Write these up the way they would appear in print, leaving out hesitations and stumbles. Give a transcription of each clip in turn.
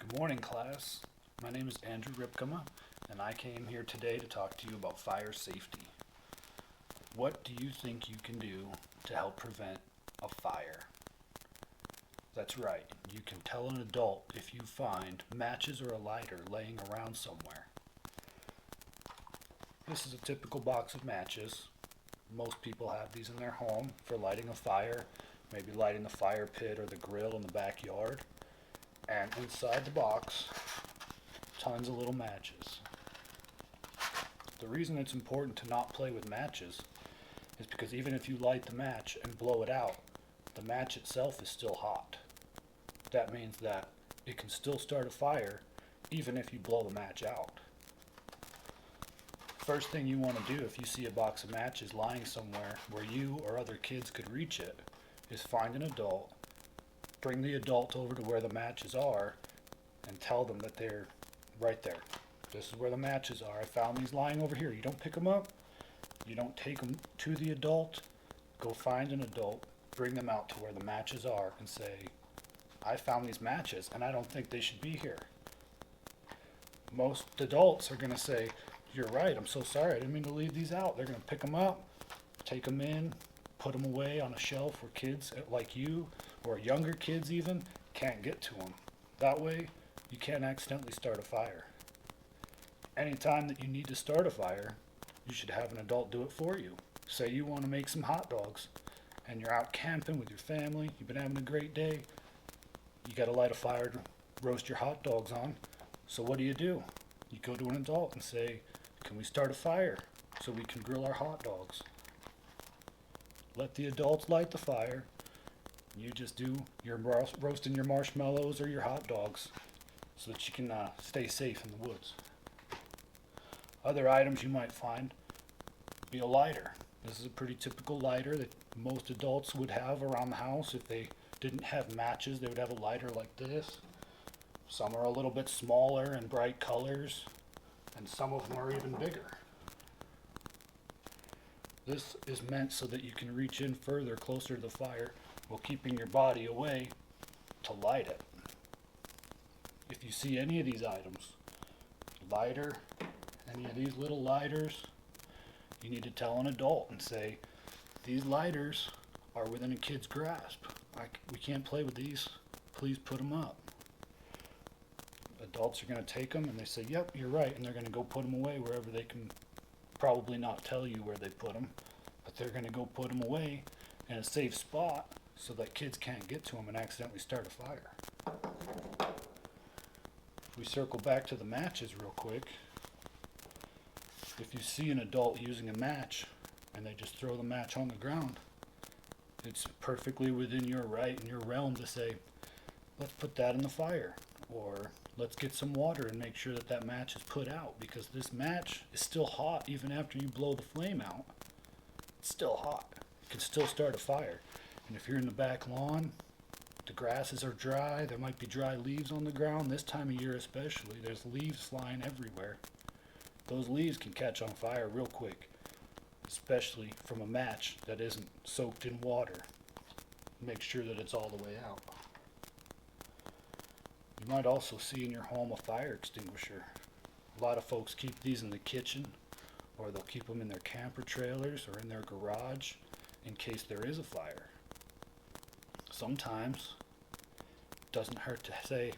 Good morning, class. My name is Andrew Ripkema, and I came here today to talk to you about fire safety. What do you think you can do to help prevent a fire? That's right, you can tell an adult if you find matches or a lighter laying around somewhere. This is a typical box of matches. Most people have these in their home for lighting a fire, maybe lighting the fire pit or the grill in the backyard. And inside the box, tons of little matches. The reason it's important to not play with matches is because even if you light the match and blow it out, the match itself is still hot. That means that it can still start a fire even if you blow the match out. First thing you want to do if you see a box of matches lying somewhere where you or other kids could reach it is find an adult, bring the adult over to where the matches are, and tell them that they're right there. This is where the matches are. I found these lying over here. You don't pick them up. You don't take them to the adult. Go find an adult, bring them out to where the matches are, and say, I found these matches, and I don't think they should be here. Most adults are going to say, you're right, I'm so sorry, I didn't mean to leave these out. They're going to pick them up, take them in, put them away on a shelf where kids like you, or younger kids even, can't get to them. That way, you can't accidentally start a fire. Anytime that you need to start a fire, you should have an adult do it for you. Say you want to make some hot dogs, and you're out camping with your family, you've been having a great day, you got to light a fire to roast your hot dogs on. So what do? You go to an adult and say, can we start a fire so we can grill our hot dogs? Let the adults light the fire. You just do your roasting your marshmallows or your hot dogs so that you can stay safe in the woods. Other items you might find would be a lighter. This is a pretty typical lighter that most adults would have around the house. If they didn't have matches, they would have a lighter like this. Some are a little bit smaller and bright colors, and some of them are even bigger. This is meant so that you can reach in further, closer to the fire, while keeping your body away to light it. If you see any of these items, lighter, any of these little lighters, you need to tell an adult and say, these lighters are within a kid's grasp. We can't play with these. Please put them up. Adults are going to take them and they say, yep, you're right, and they're going to go put them away wherever they can probably not tell you where they put them, but they're going to go put them away in a safe spot so that kids can't get to them and accidentally start a fire. If we circle back to the matches real quick, if you see an adult using a match and they just throw the match on the ground, it's perfectly within your right and your realm to say, let's put that in the fire, or let's get some water and make sure that that match is put out, because this match is still hot even after you blow the flame out. It's still hot. It can still start a fire. And if you're in the back lawn, the grasses are dry, there might be dry leaves on the ground. This time of year especially, there's leaves flying everywhere. Those leaves can catch on fire real quick, especially from a match that isn't soaked in water. Make sure that it's all the way out. You might also see in your home a fire extinguisher. A lot of folks keep these in the kitchen, or they'll keep them in their camper trailers or in their garage in case there is a fire. Sometimes it doesn't hurt to say,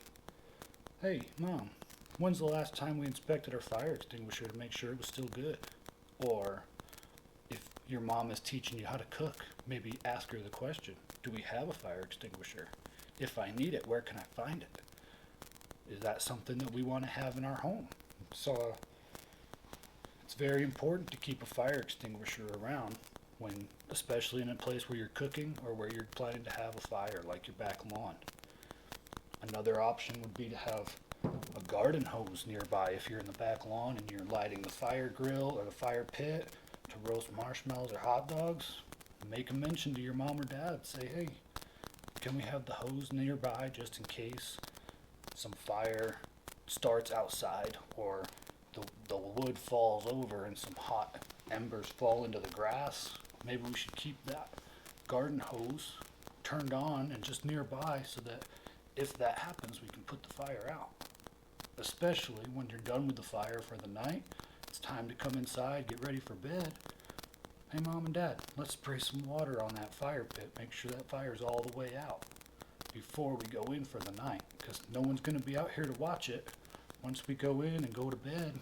hey, Mom, when's the last time we inspected our fire extinguisher to make sure it was still good? Or if your mom is teaching you how to cook, maybe ask her the question, do we have a fire extinguisher? If I need it, where can I find it? Is that something that we want to have in our home? So it's very important to keep a fire extinguisher around, especially in a place where you're cooking or where you're planning to have a fire, like your back lawn. Another option would be to have a garden hose nearby if you're in the back lawn and you're lighting the fire grill or the fire pit to roast marshmallows or hot dogs. Make a mention to your mom or dad. Say, hey, can we have the hose nearby just in case some fire starts outside, or the wood falls over and some hot embers fall into the grass? Maybe we should keep that garden hose turned on and just nearby so that if that happens, we can put the fire out. Especially when you're done with the fire for the night, it's time to come inside, get ready for bed. Hey mom and dad, let's spray some water on that fire pit, make sure that fire's all the way out before we go in for the night, because no one's going to be out here to watch it. Once we go in and go to bed,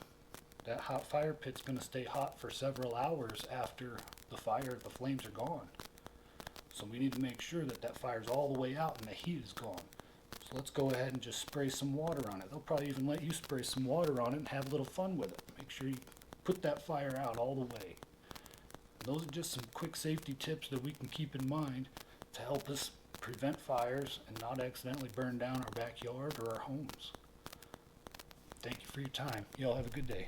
that hot fire pit's going to stay hot for several hours after the flames are gone. So we need to make sure that that fire's all the way out and the heat is gone. So let's go ahead and just spray some water on it. They'll probably even let you spray some water on it and have a little fun with it. Make sure you put that fire out all the way. And those are just some quick safety tips that we can keep in mind to help us prevent fires and not accidentally burn down our backyard or our homes. Thank you for your time. Y'all have a good day.